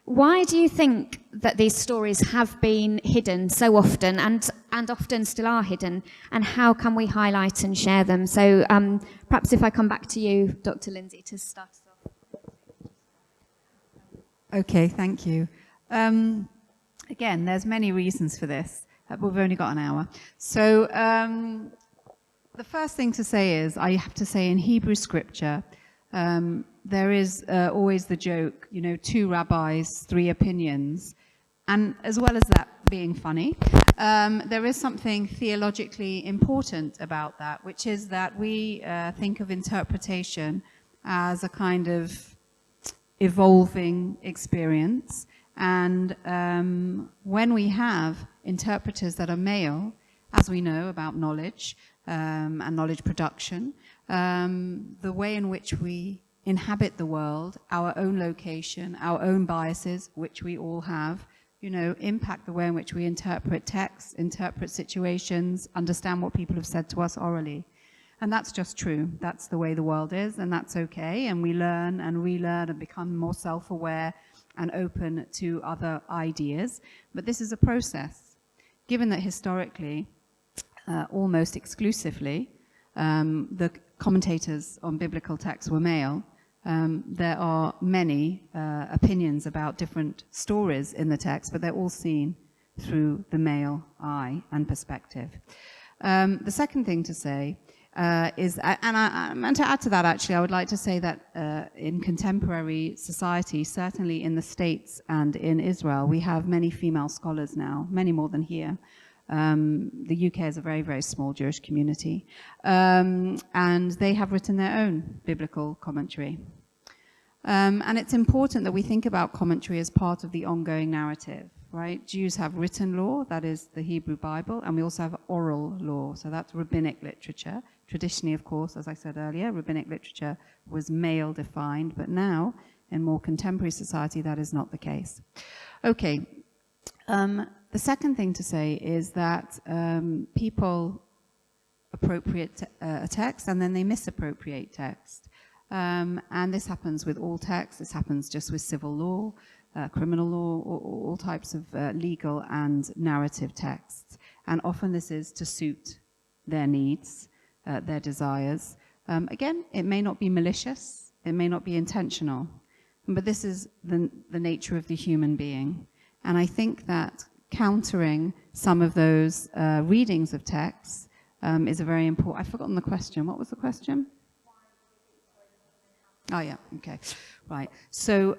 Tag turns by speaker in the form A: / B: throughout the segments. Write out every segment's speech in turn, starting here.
A: why do you think that these stories have been hidden so often and often still are hidden, and how can we highlight and share them? So perhaps if I come back to you, Dr. Lindsay, to start us off.
B: Okay, thank you. Again, there's many reasons for this, but we've only got an hour. So the first thing to say is, I have to say in Hebrew scripture, there is always the joke, 2 rabbis, 3 opinions. And as well as that being funny, there is something theologically important about that, which is that we think of interpretation as a kind of evolving experience. And when we have interpreters that are male, as we know about knowledge and knowledge production, the way in which we inhabit the world, our own location, our own biases, which we all have, impact the way in which we interpret texts, interpret situations, understand what people have said to us orally. And that's just true. That's the way the world is, and that's okay. And we learn and relearn and become more self-aware and open to other ideas. But this is a process. Given that historically, almost exclusively, the commentators on biblical texts were male, there are many opinions about different stories in the text, but they're all seen through the male eye and perspective. The second thing to say is, and to add to that, actually, I would like to say that in contemporary society, certainly in the States and in Israel, we have many female scholars now, many more than here. The UK is a very, very small Jewish community, and they have written their own biblical commentary. And it's important that we think about commentary as part of the ongoing narrative, right? Jews have written law, that is the Hebrew Bible, and we also have oral law, so that's rabbinic literature. Traditionally, of course, as I said earlier, rabbinic literature was male defined, but now, in more contemporary society, that is not the case. Okay. The second thing to say is that people appropriate a text and then they misappropriate text. And this happens with all texts. This happens just with civil law, criminal law, all types of legal and narrative texts. And often this is to suit their needs, their desires. Again, it may not be malicious. It may not be intentional. But this is the nature of the human being. And I think that countering some of those readings of texts is a very important... I've forgotten the question. What was the question? Oh, yeah. Okay. Right. So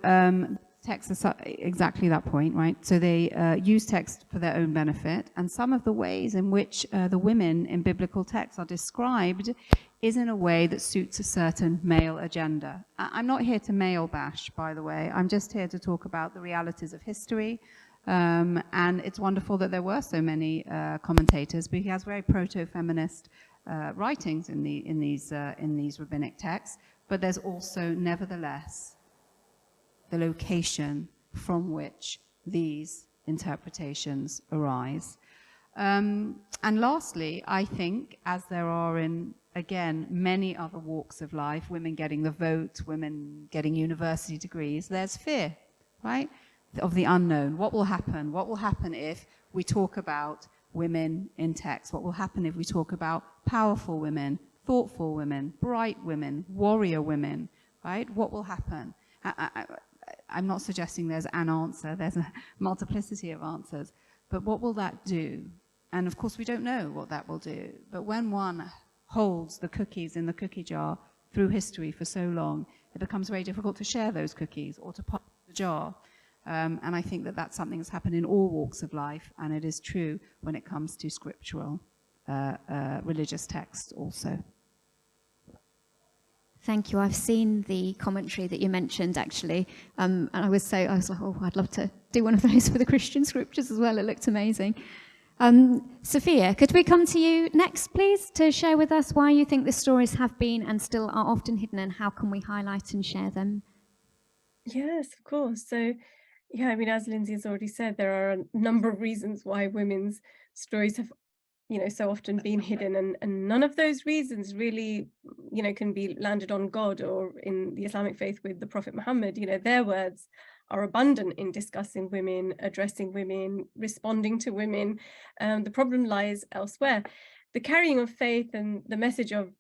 B: texts are exactly that point, right? So they use text for their own benefit. And some of the ways in which the women in biblical texts are described is in a way that suits a certain male agenda. I'm not here to male bash, by the way. I'm just here to talk about the realities of history. And it's wonderful that there were so many commentators, but he has very proto-feminist writings in these rabbinic texts. But there's also, nevertheless, the location from which these interpretations arise. And lastly, I think, as there are in, again, many other walks of life, women getting the vote, women getting university degrees, there's fear, right, of the unknown. What will happen? What will happen if we talk about women in text? What will happen if we talk about powerful women, thoughtful women, bright women, warrior women, right? What will happen? I'm not suggesting there's an answer. There's a multiplicity of answers. But what will that do? And of course, we don't know what that will do. But when one holds the cookies in the cookie jar through history for so long, it becomes very difficult to share those cookies or to pop the jar. And I think that that's something that's happened in all walks of life, and it is true when it comes to scriptural religious texts also.
A: Thank you. I've seen the commentary that you mentioned, actually, and I was like, oh, I'd love to do one of those for the Christian scriptures as well. It looked amazing. Sophia, could we come to you next, please, to share with us why you think the stories have been and still are often hidden, and how can we highlight and share them?
C: Yes, of course. So, yeah, I mean, as Lindsay has already said, there are a number of reasons why women's stories have, so often been hidden, and none of those reasons really, can be landed on God or in the Islamic faith with the Prophet Muhammad. Their words are abundant in discussing women, addressing women, responding to women. The problem lies elsewhere. The carrying of faith and the message of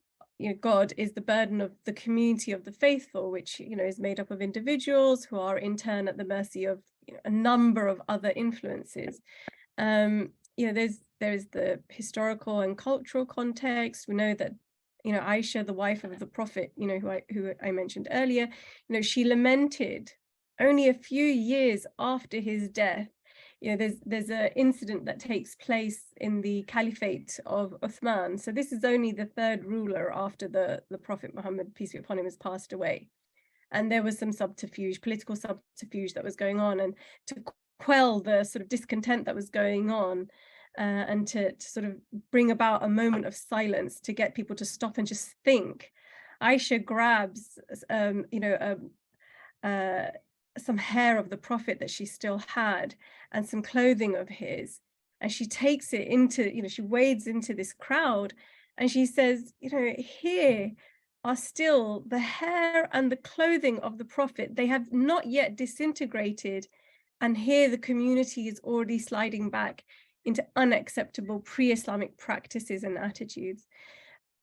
C: God is the burden of the community of the faithful, which is made up of individuals who are in turn at the mercy of a number of other influences. There's the historical and cultural context. We know that Aisha, the wife of the Prophet, who I mentioned earlier, she lamented only a few years after his death. There's an incident that takes place in the Caliphate of Uthman. So this is only the third ruler after the Prophet Muhammad, peace be upon him, has passed away. And there was some subterfuge, political subterfuge that was going on, and to quell the sort of discontent that was going on, and to sort of bring about a moment of silence to get people to stop and just think, Aisha grabs some hair of the Prophet that she still had and some clothing of his, and she takes it into, she wades into this crowd, and she says, here are still the hair and the clothing of the Prophet. They have not yet disintegrated, and here the community is already sliding back into unacceptable pre-Islamic practices and attitudes.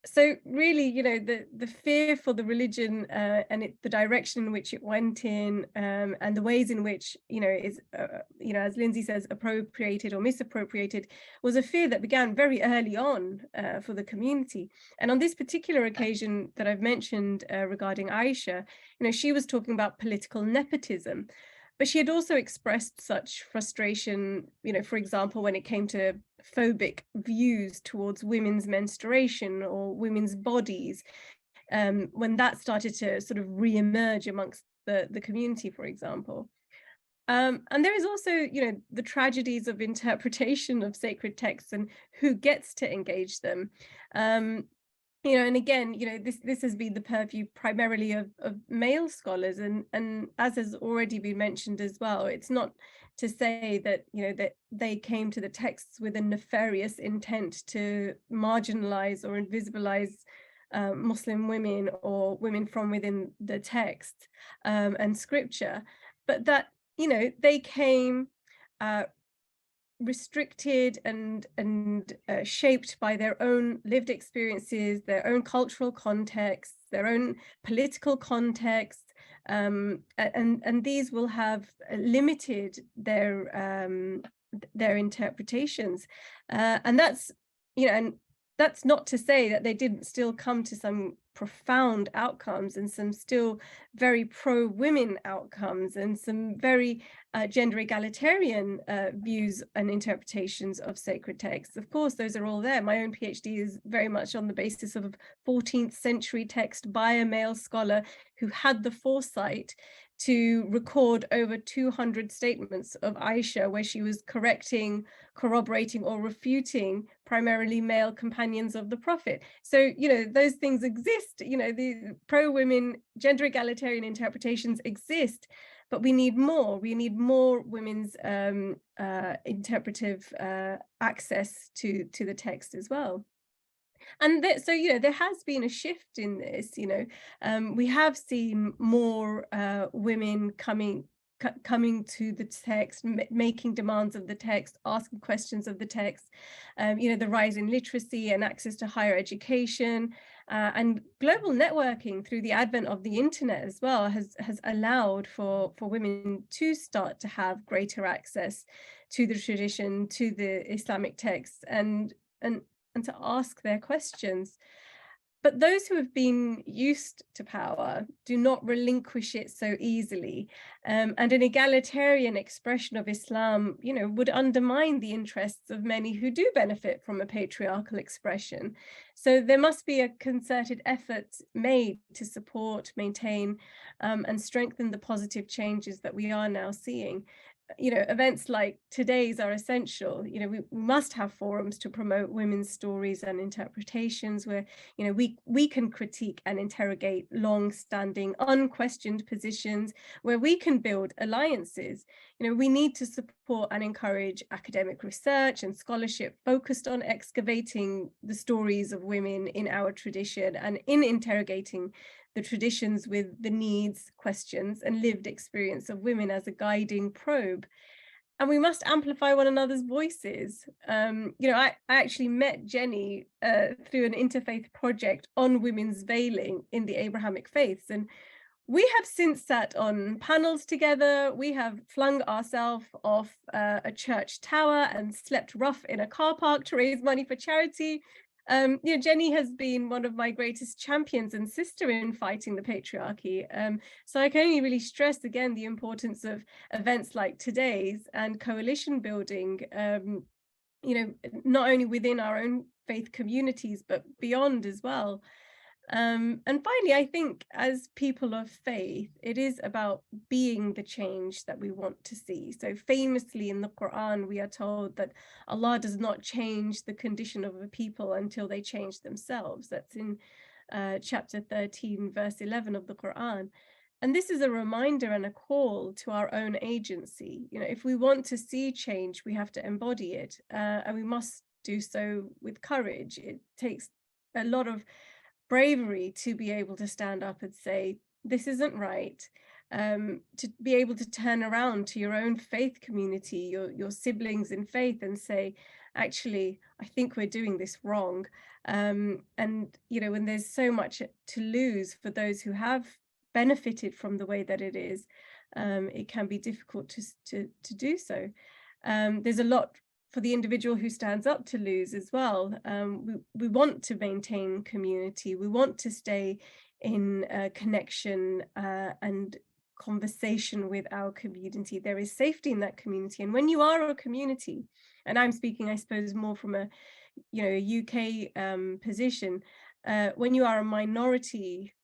C: So really, the fear for the religion and the direction in which it went in, and the ways in which, is, as Lindsay says, appropriated or misappropriated, was a fear that began very early on for the community. And on this particular occasion that I've mentioned regarding Aisha, she was talking about political nepotism. But she had also expressed such frustration, for example, when it came to phobic views towards women's menstruation or women's bodies, when that started to sort of re-emerge amongst the community, for example. And there is also, the tragedies of interpretation of sacred texts and who gets to engage them. And again, this has been the purview primarily of male scholars, and as has already been mentioned as well, it's not to say that that they came to the texts with a nefarious intent to marginalize or invisibilize Muslim women or women from within the text and scripture, but that they came restricted and shaped by their own lived experiences, their own cultural contexts, their own political context, and these will have limited their interpretations, and that's and that's not to say that they didn't still come to some profound outcomes and some still very pro-women outcomes and some very gender egalitarian views and interpretations of sacred texts. Of course, those are all there. My own PhD is very much on the basis of a 14th century text by a male scholar who had the foresight to record over 200 statements of Aisha where she was correcting, corroborating, or refuting primarily male companions of the Prophet. So, those things exist, the pro-women gender egalitarian interpretations exist, but we need more. We need more women's interpretive access to the text as well. And so, there has been a shift in this. We have seen more women coming to the text, making demands of the text, asking questions of the text. The rise in literacy and access to higher education, and global networking through the advent of the internet as well has allowed for women to start to have greater access to the tradition, to the Islamic texts, and to ask their questions. But those who have been used to power do not relinquish it so easily. And an egalitarian expression of Islam, would undermine the interests of many who do benefit from a patriarchal expression. So there must be a concerted effort made to support, maintain, and strengthen the positive changes that we are now seeing. Events like today's are essential. We must have forums to promote women's stories and interpretations where, we can critique and interrogate long-standing, unquestioned positions, where we can build alliances. We need to support and encourage academic research and scholarship focused on excavating the stories of women in our tradition and in interrogating the traditions with the needs, questions, and lived experience of women as a guiding probe. And we must amplify one another's voices. I actually met Jenny through an interfaith project on women's veiling in the Abrahamic faiths. And we have since sat on panels together. We have flung ourselves off a church tower and slept rough in a car park to raise money for charity. Jenny has been one of my greatest champions and sister in fighting the patriarchy. So I can only really stress again the importance of events like today's and coalition building, not only within our own faith communities, but beyond as well. And finally, I think as people of faith, it is about being the change that we want to see. So famously in the Quran, we are told that Allah does not change the condition of a people until they change themselves. That's in chapter 13, verse 11 of the Quran. And this is a reminder and a call to our own agency. If we want to see change, we have to embody it, and we must do so with courage. It takes a lot of bravery to be able to stand up and say, this isn't right, to be able to turn around to your own faith community, your siblings in faith, and say, actually, I think we're doing this wrong. And, when there's so much to lose for those who have benefited from the way that it is, it can be difficult to do so. There's a lot for the individual who stands up to lose as well. We want to maintain community. We want to stay in connection and conversation with our community. There is safety in that community. And when you are a community, and I'm speaking, I suppose, more from a UK position, when you are a minority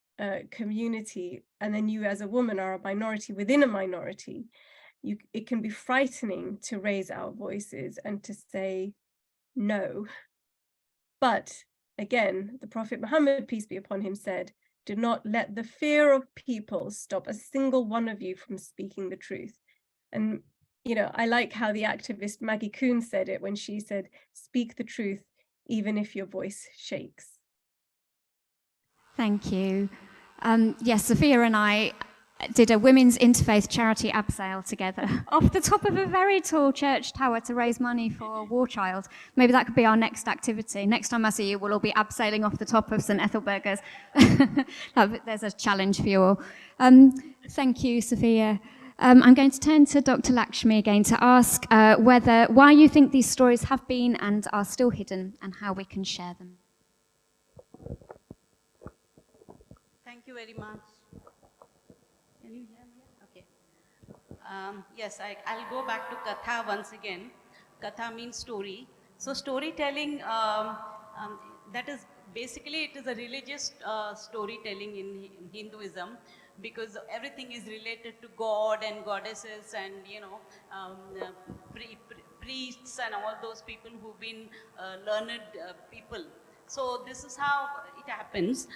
C: community, and then you as a woman are a minority within a minority, it can be frightening to raise our voices and to say no. But again, the Prophet Muhammad, peace be upon him, said, do not let the fear of people stop a single one of you from speaking the truth. And, I like how the activist Maggie Kuhn said it when she said, speak the truth, even if your voice shakes.
A: Thank you. Yes, Sofia and I did a women's interfaith charity abseil together off the top of a very tall church tower to raise money for a war child. Maybe that could be our next activity. Next time I see you, we'll all be abseiling off the top of St Ethelburgers. There's a challenge for you all. Thank you, Sofia. I'm going to turn to Dr. Lakshmi again to ask why you think these stories have been and are still hidden, and how we can share them.
D: Thank you very much. Can you hear me? Okay. Yes, I'll go back to Katha once again. Katha means story. So storytelling, that is basically, it is a religious storytelling in Hinduism, because everything is related to God and goddesses and, priests and all those people who've been learned people. So this is how it happens.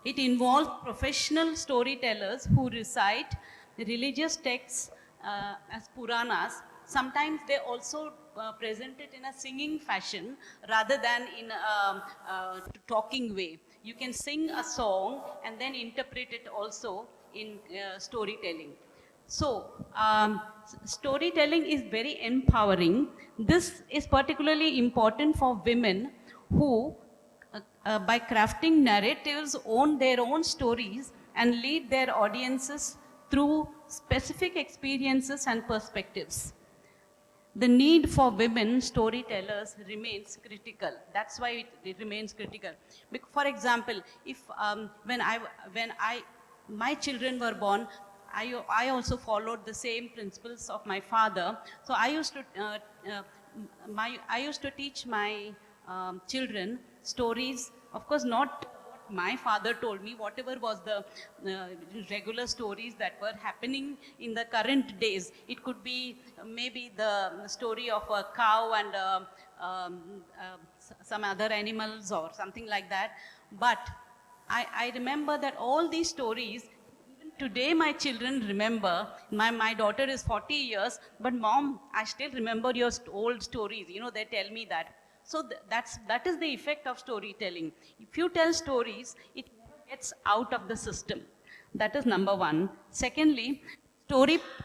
D: It involves professional storytellers who recite religious texts as Puranas. Sometimes they also present it in a singing fashion rather than in a talking way. You can sing a song and then interpret it also in storytelling. So, storytelling is very empowering. This is particularly important for women who, by crafting narratives, own their own stories and lead their audiences through specific experiences and perspectives. The need for women storytellers remains critical. That's why it remains critical. For example, if when my children were born, I also followed the same principles of my father. So I used to teach my children stories. Of course, not what my father told me, whatever was the regular stories that were happening in the current days. It could be maybe the story of a cow and some other animals or something like that. But I remember that all these stories, even today my children remember. My daughter is 40 years, but Mom, I still remember your old stories. They tell me that. So that is the effect of storytelling. If you tell stories, it never gets out of the system. That is number one. Secondly,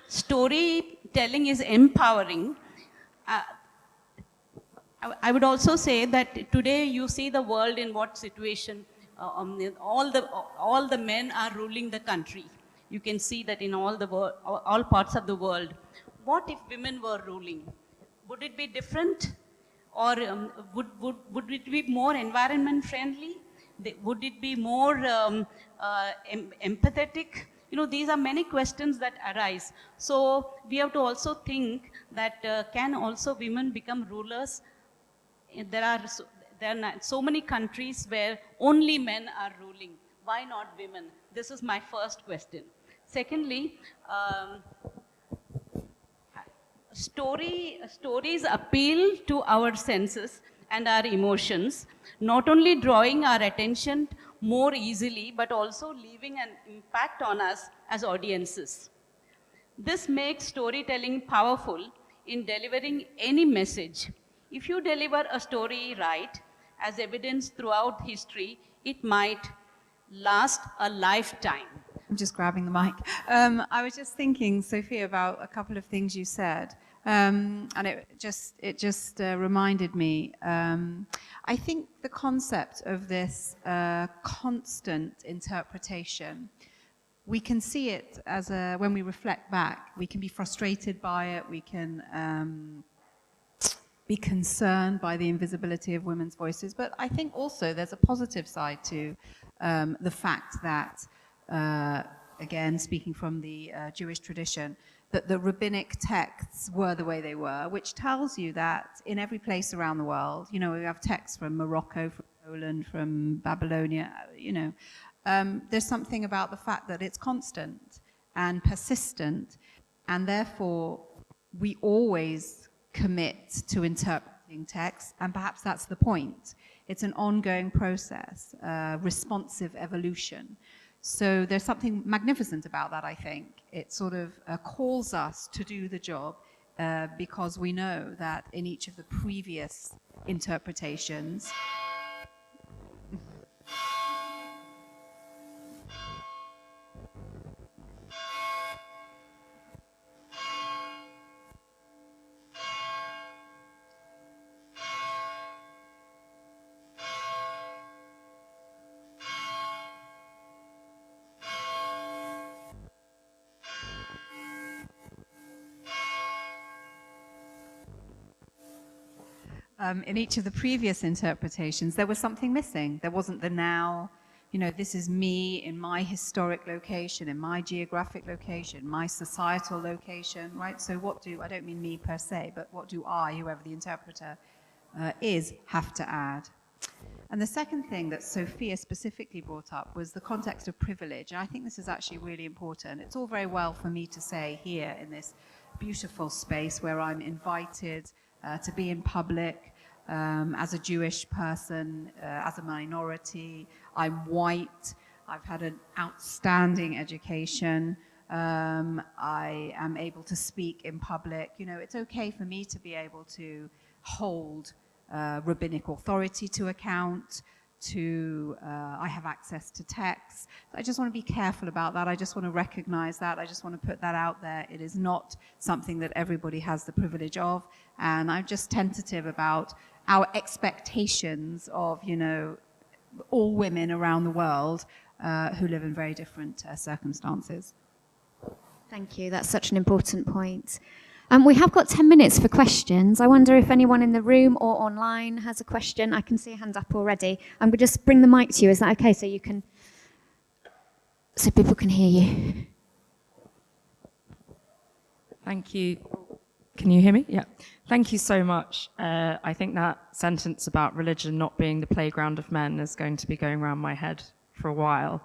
D: storytelling is empowering. I would also say that today you see the world in what situation. All the men are ruling the country. You can see that in all parts of the world. What if women were ruling? Would it be different? Or would it be more environment friendly? Would it be more empathetic? You know, these are many questions that arise. So we have to also think that can also women become rulers? There are so many countries where only men are ruling. Why not women? This is my first question. Secondly, stories appeal to our senses and our emotions, not only drawing our attention more easily, but also leaving an impact on us as audiences. This makes storytelling powerful in delivering any message. If you deliver a story right, as evidenced throughout history, it might last a lifetime.
B: I'm just grabbing the mic. I was just thinking, Sophia, about a couple of things you said, and it just reminded me. I think the concept of this constant interpretation, we can see it as when we reflect back, we can be frustrated by it, we can be concerned by the invisibility of women's voices, but I think also there's a positive side to the fact that, again, speaking from the Jewish tradition, that the rabbinic texts were the way they were, which tells you that in every place around the world, you know, we have texts from Morocco, from Poland, from Babylonia, you know, there's something about the fact that it's constant and persistent, and therefore we always commit to interpreting text, and perhaps that's the point. It's an ongoing process, responsive evolution. So there's something magnificent about that, I think. It sort of calls us to do the job because we know that in each of the previous interpretations, in each of the previous interpretations, there was something missing. There wasn't the now, you know, this is me in my historic location, in my geographic location, my societal location, right? So I don't mean me per se, but what do I, whoever the interpreter is, have to add? And the second thing that Sophia specifically brought up was the context of privilege. And I think this is actually really important. It's all very well for me to say here in this beautiful space where I'm invited to be in public, as a Jewish person, as a minority. I'm white. I've had an outstanding education. I am able to speak in public. You know, it's okay for me to be able to hold rabbinic authority to account, I have access to texts. I just want to be careful about that. I just want to recognize that. I just want to put that out there. It is not something that everybody has the privilege of. And I'm just tentative about our expectations of, you know, all women around the world who live in very different circumstances.
A: Thank you. That's such an important point. We have got 10 minutes for questions. I wonder if anyone in the room or online has a question. I can see a hand up already. I'm going to just bring the mic to you. Is that okay? So people can hear you.
E: Thank you. Can you hear me? Yeah. Thank you so much. I think that sentence about religion not being the playground of men is going to be going around my head for a while.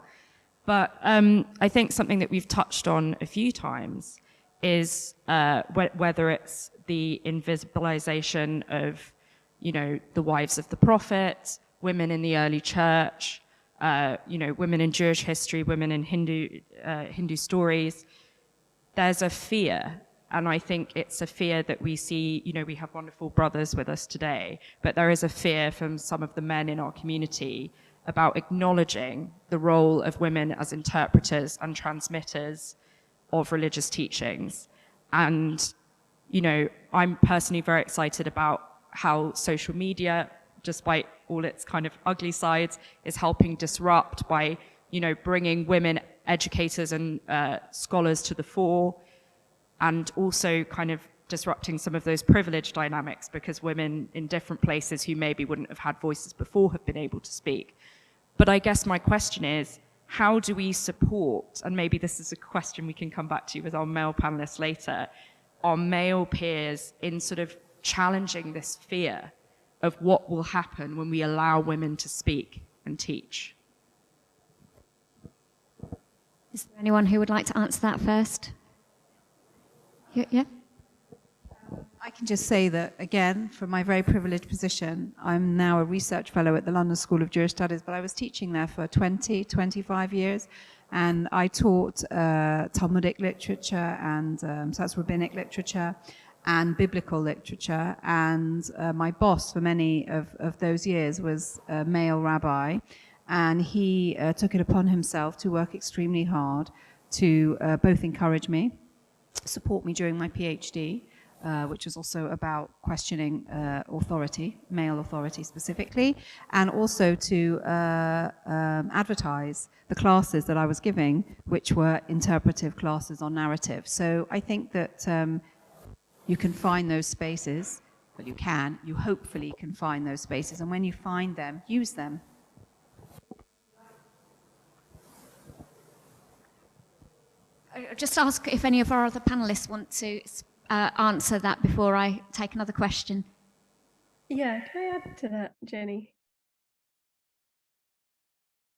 E: But I think something that we've touched on a few times is whether it's the invisibilization of, you know, the wives of the prophet, women in the early church, you know, women in Jewish history, women in Hindu stories. There's a fear, and I think it's a fear that we see. You know, we have wonderful brothers with us today, but there is a fear from some of the men in our community about acknowledging the role of women as interpreters and transmitters of religious teachings. And, you know, I'm personally very excited about how social media, despite all its kind of ugly sides, is helping disrupt by, you know, bringing women educators and scholars to the fore, and also kind of disrupting some of those privilege dynamics, because women in different places who maybe wouldn't have had voices before have been able to speak. But I guess my question is, how do we support, and maybe this is a question we can come back to with our male panelists later, our male peers in sort of challenging this fear of what will happen when we allow women to speak and teach?
A: Is there anyone who would like to answer that first? Yeah?
B: I can just say that, again, from my very privileged position, I'm now a research fellow at the London School of Jewish Studies, but I was teaching there for 25 years, and I taught Talmudic literature and so that's rabbinic literature and biblical literature, and my boss for many of those years was a male rabbi, and he took it upon himself to work extremely hard to both encourage me, support me during my PhD, which was also about questioning authority, male authority specifically, and also to advertise the classes that I was giving, which were interpretive classes on narrative. So I think that you can find those spaces, well, you hopefully can find those spaces, and when you find them, use them.
A: I'll just ask if any of our other panelists want to answer that before I take another question.
C: Yeah, can I add to that, Jenny?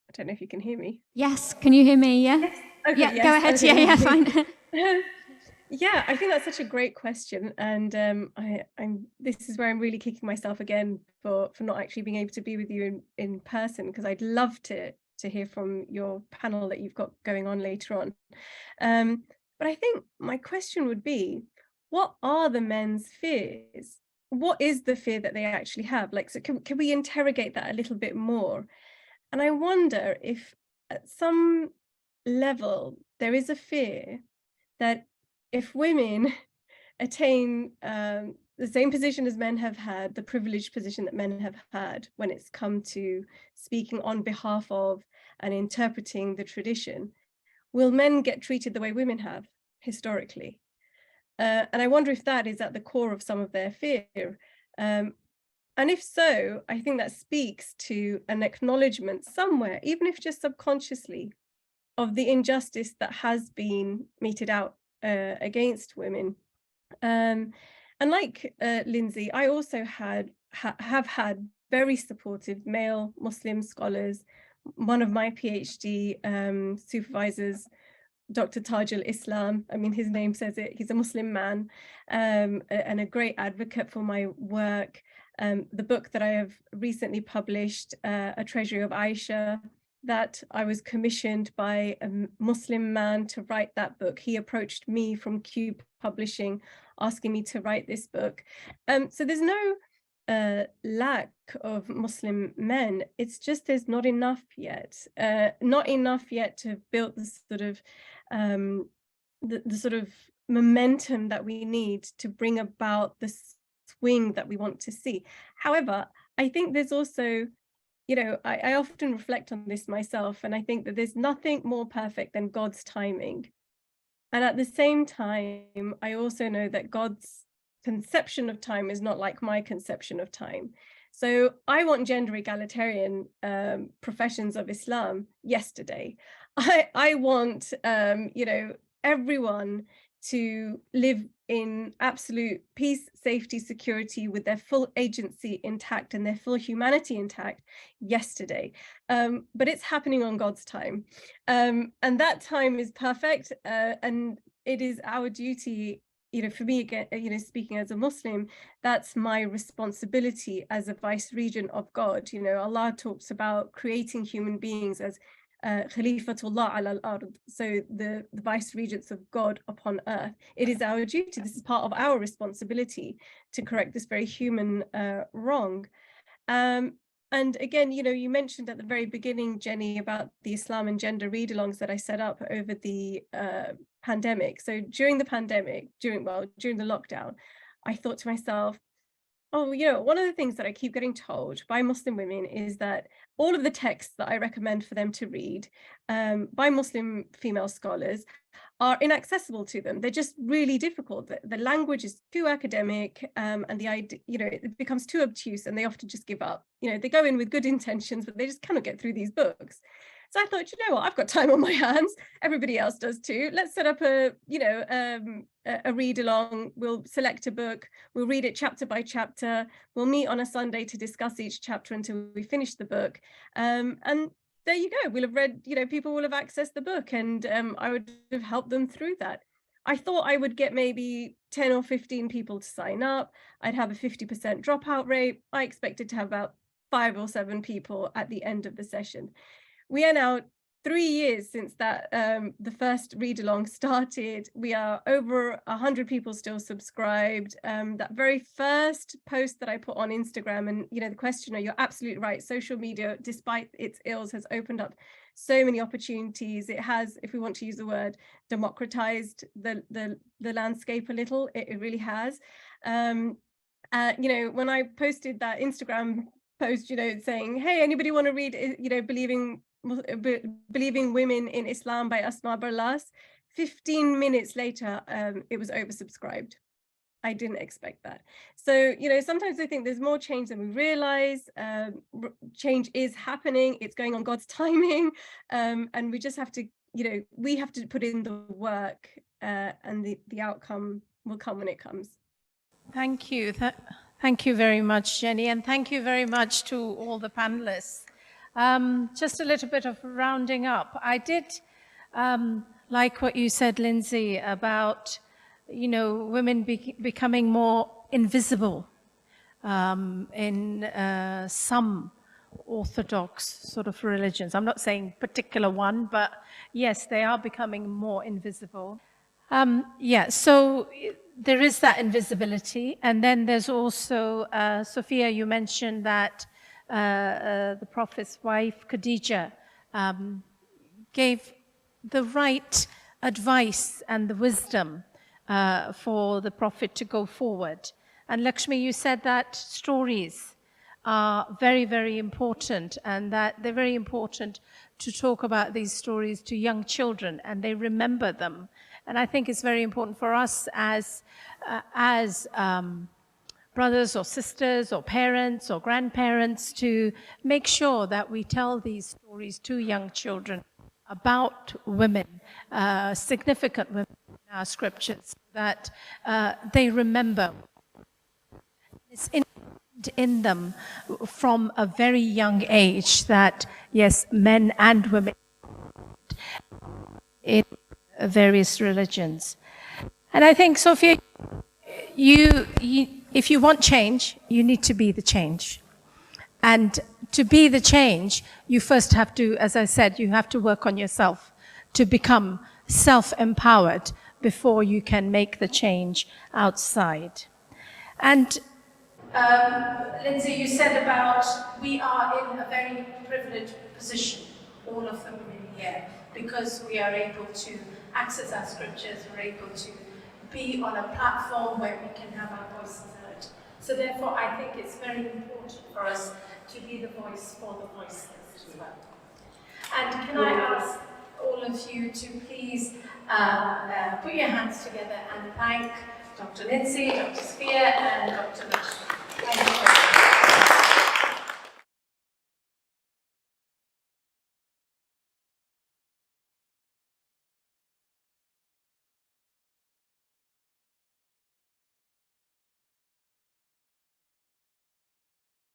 C: I don't know if you can hear me.
A: Yes, can you hear me? Yeah?
C: Yes. Okay,
A: yeah,
C: yes.
A: go ahead.
C: Okay.
A: Yeah, fine.
C: Yeah, I think that's such a great question, and this is where I'm really kicking myself again for not actually being able to be with you in person, because I'd love to hear from your panel that you've got going on later on. But I think my question would be, what are the men's fears? What is the fear that they actually have? Like, so can we interrogate that a little bit more? And I wonder if at some level there is a fear that if women attain the same position as men have had, the privileged position that men have had when it's come to speaking on behalf of and interpreting the tradition, will men get treated the way women have historically? And I wonder if that is at the core of some of their fear. And if so, I think that speaks to an acknowledgement somewhere, even if just subconsciously, of the injustice that has been meted out against women. And like Lindsay, I also have had very supportive male Muslim scholars. One of my PhD supervisors, Dr. Taj al-Islam, I mean, his name says it, he's a Muslim man, and a great advocate for my work. The book that I have recently published, A Treasury of Aisha, that I was commissioned by a Muslim man to write that book. He approached me from Kube Publishing, asking me to write this book. So there's no lack of Muslim men. It's just there's not enough yet. Not enough yet to build the sort of the sort of momentum that we need to bring about the swing that we want to see. However, I think there's also, you know, I often reflect on this myself, and I think that there's nothing more perfect than God's timing. And at the same time, I also know that God's conception of time is not like my conception of time. So I want gender egalitarian professions of Islam yesterday. I want, you know, everyone to live in absolute peace, safety, security, with their full agency intact and their full humanity intact yesterday. But it's happening on God's time. And that time is perfect. And it is our duty, you know, for me, again, you know, speaking as a Muslim, that's my responsibility as a vice regent of God. You know, Allah talks about creating human beings as Khalifatullah ala al-ard, so the vice regents of God upon earth. It is our duty, this is part of our responsibility to correct this very human wrong. And again, you know, you mentioned at the very beginning, Jenny, about the Islam and gender read-alongs that I set up over the pandemic. So during the pandemic, during the lockdown, I thought to myself, oh, you know, one of the things that I keep getting told by Muslim women is that all of the texts that I recommend for them to read by Muslim female scholars are inaccessible to them. They're just really difficult. The language is too academic, and the idea, you know, it becomes too obtuse, and they often just give up. You know, they go in with good intentions, but they just cannot get through these books. So I thought, you know what, I've got time on my hands. Everybody else does too. Let's set up a, you know, a read along. We'll select a book. We'll read it chapter by chapter. We'll meet on a Sunday to discuss each chapter until we finish the book. And there you go. We'll have read, you know, people will have accessed the book, and I would have helped them through that. I thought I would get maybe 10 or 15 people to sign up. I'd have a 50% dropout rate. I expected to have about 5 or 7 people at the end of the session. We are now 3 years since that the first read along started. We are over 100 people still subscribed. That very first post that I put on Instagram, and you know, the questioner, you're absolutely right. Social media, despite its ills, has opened up so many opportunities. It has, if we want to use the word, democratized the landscape a little. It really has. You know, when I posted that Instagram post, you know, saying, hey, anybody want to read, you know, Believing Women in Islam by Asma Barlas, 15 minutes later, it was oversubscribed. I didn't expect that. So, you know, sometimes I think there's more change than we realize. Change is happening. It's going on God's timing. And we just have to, you know, we have to put in the work, and the outcome will come when it comes.
F: Thank you. Thank you very much, Jenny. And thank you very much to all the panelists. Just a little bit of rounding up. I did like what you said, Lindsay, about, you know, women becoming more invisible in some orthodox sort of religions. I'm not saying particular one, but yes, they are becoming more invisible. Yeah, so there is that invisibility. And then there's also, Sofia, you mentioned that the Prophet's wife, Khadija, gave the right advice and the wisdom for the Prophet to go forward. And Lakshmi, you said that stories are very, very important, and that they're very important to talk about these stories to young children, and they remember them. And I think it's very important for us as brothers or sisters or parents or grandparents to make sure that we tell these stories to young children about women, significant women in our scriptures, that they remember. It's in them from a very young age that, yes, men and women in various religions. And I think, Sofia, if you want change, you need to be the change. And to be the change, you first have to, as I said, you have to work on yourself to become self-empowered before you can make the change outside. And Lindsay, you said about we are in a very privileged position, all of the women here, because we are able to access our scriptures, we're able to be on a platform where we can have our voices heard. So therefore, I think it's very important for us to be the voice for the voiceless as well. And can I ask all of you to please put your hands together and thank Dr. Lindsay, Dr. Sofia, and Dr. Lakshmi. Thank you.